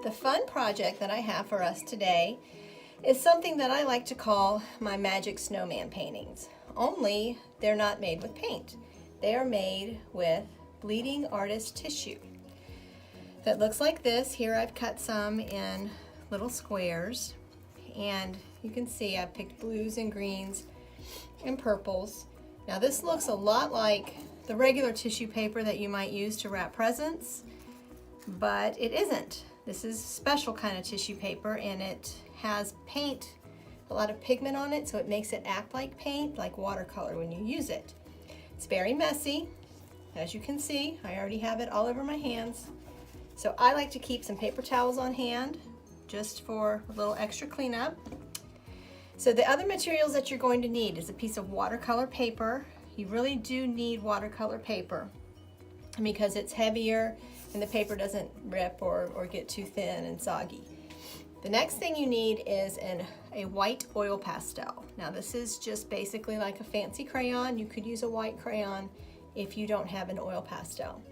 The fun project that I have for us today is something that I like to call my magic snowman paintings. Only they're not made with paint. They are made with bleeding artist tissue that looks like this. Here I've cut some in little squares, and you can see I've picked blues and greens and purples. Now this looks a lot like the regular tissue paper that you might use to wrap presents, but it isn't. This is a special kind of tissue paper, and it has paint, a lot of pigment on it, so it makes it act like paint, like watercolor when you use it. It's very messy. As you can see, I already have it all over my hands. So I like to keep some paper towels on hand just for a little extra cleanup. So the other materials that you're going to need is a piece of watercolor paper. You really do need watercolor paper because it's heavier and the paper doesn't rip or get too thin and soggy. The next thing you need is a white oil pastel. Now this is just basically like a fancy crayon. You could use a white crayon if you don't have an oil pastel.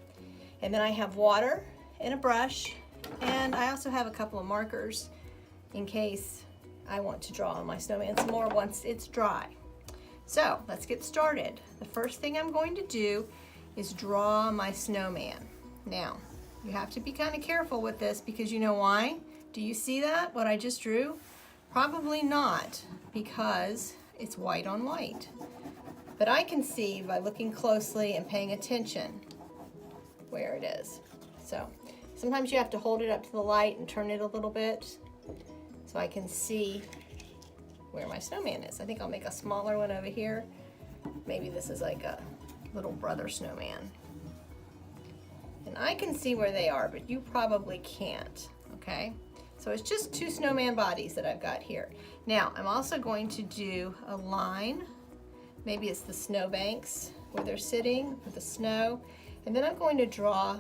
And then I have water and a brush, and I also have a couple of markers in case I want to draw on my snowman some more once it's dry. So let's get started. The first thing I'm going to do is draw my snowman. Now, you have to be kind of careful with this because you know why? Do you see that, what I just drew? Probably not, because it's white on white. But I can see by looking closely and paying attention where it is. So sometimes you have to hold it up to the light and turn it a little bit so I can see where my snowman is. I think I'll make a smaller one over here. Maybe this is like a little brother snowman. And I can see where they are, but you probably can't, okay? So it's just two snowman bodies that I've got here. Now, I'm also going to do a line. Maybe it's the snowbanks where they're sitting with the snow. And then I'm going to draw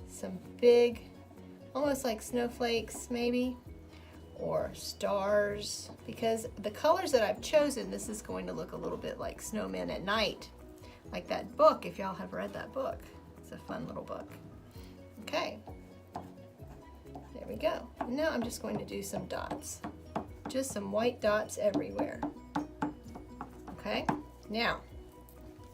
some big, almost like snowflakes maybe, or stars, because the colors that I've chosen, this is going to look a little bit like snowmen at night, like that book, if y'all have read that book. It's a fun little book. Okay, there we go. Now I'm just going to do some dots, just some white dots everywhere. Okay, now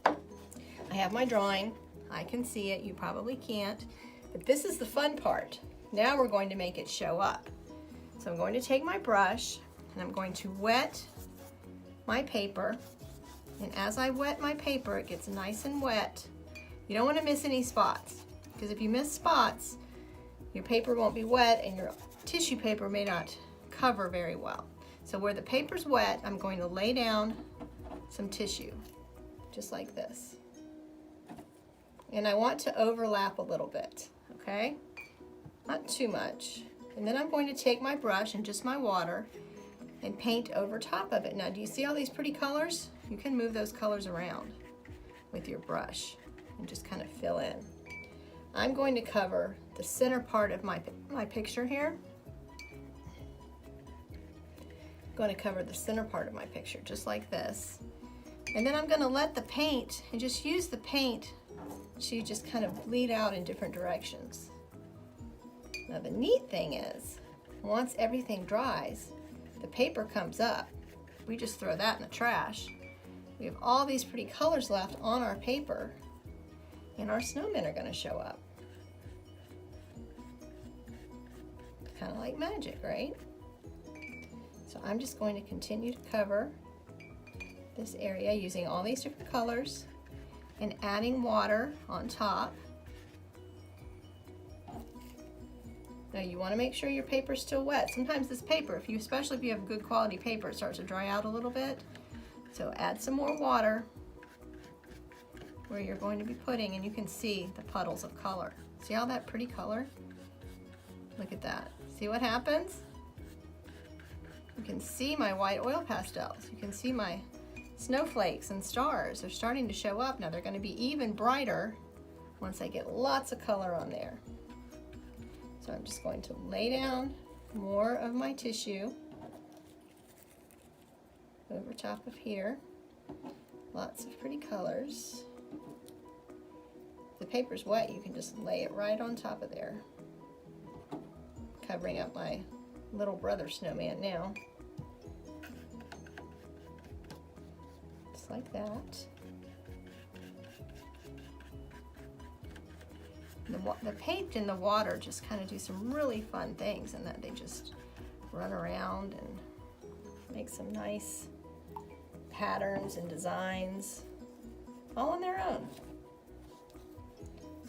I have my drawing. I can see it, you probably can't, but this is the fun part. Now we're going to make it show up. So I'm going to take my brush and I'm going to wet my paper, and as I wet my paper, it gets nice and wet. You don't want to miss any spots, because if you miss spots, your paper won't be wet and your tissue paper may not cover very well. So where the paper's wet, I'm going to lay down some tissue, just like this. And I want to overlap a little bit, okay? Not too much. And then I'm going to take my brush and just my water and paint over top of it. Now, do you see all these pretty colors? You can move those colors around with your brush and just kind of fill in. I'm going to cover the center part of my picture here. I'm going to cover the center part of my picture, just like this. And then I'm going to let the paint, and just use the paint to just kind of bleed out in different directions. Now the neat thing is, once everything dries, the paper comes up. We just throw that in the trash. We have all these pretty colors left on our paper, and our snowmen are going to show up. Kind of like magic, right? So I'm just going to continue to cover this area using all these different colors and adding water on top. Now you want to make sure your paper's still wet. Sometimes this paper, especially if you have good quality paper, it starts to dry out a little bit. So add some more water where you're going to be putting, and you can see the puddles of color. See all that pretty color? Look at that. See what happens? You can see my white oil pastels. You can see my snowflakes and stars. They're starting to show up. Now they're going to be even brighter once I get lots of color on there. So I'm just going to lay down more of my tissue over top of here. Lots of pretty colors. If the paper's wet, you can just lay it right on top of there. covering up my little brother snowman now. Just like that. The paint and the water just kind of do some really fun things, and that they just run around and make some nice patterns and designs all on their own.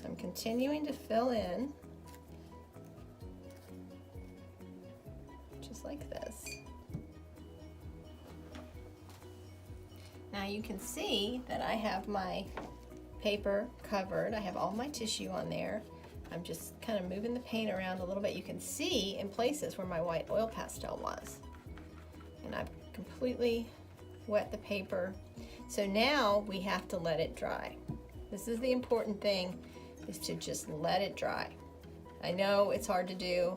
So I'm continuing to fill in just like this. Now you can see that I have my paper covered. I have all my tissue on there. I'm just kind of moving the paint around a little bit. You can see in places where my white oil pastel was. And I've completely wet the paper. So now we have to let it dry. This is the important thing, is to just let it dry. I know it's hard to do,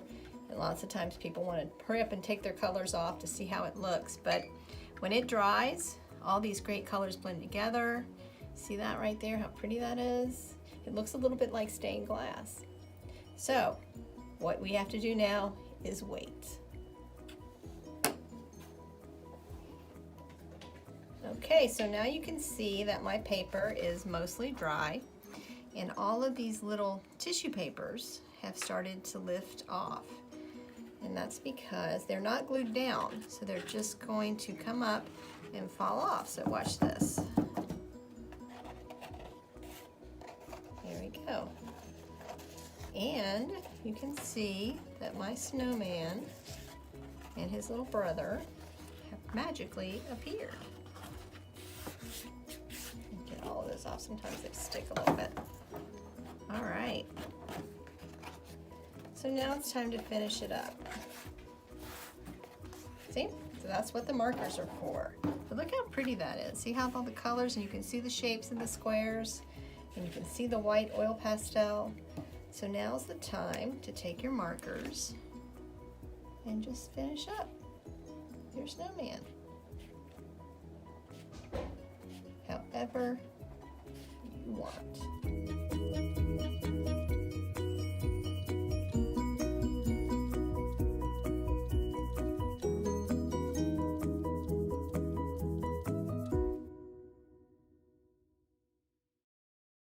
and lots of times people want to hurry up and take their colors off to see how it looks, but when it dries, all these great colors blend together. See that right there, how pretty that is? It looks a little bit like stained glass. So what we have to do now is wait. Okay, so now you can see that my paper is mostly dry, and all of these little tissue papers have started to lift off. And that's because they're not glued down, so they're just going to come up and fall off. So watch this. There we go. And you can see that my snowman and his little brother have magically appeared. Get all of those off. Sometimes they stick a little bit. All right. So now it's time to finish it up. See? So that's what the markers are for. But look how pretty that is. See how all the colors, and you can see the shapes of the squares, and you can see the white oil pastel. So now's the time to take your markers and just finish up your snowman. However you want.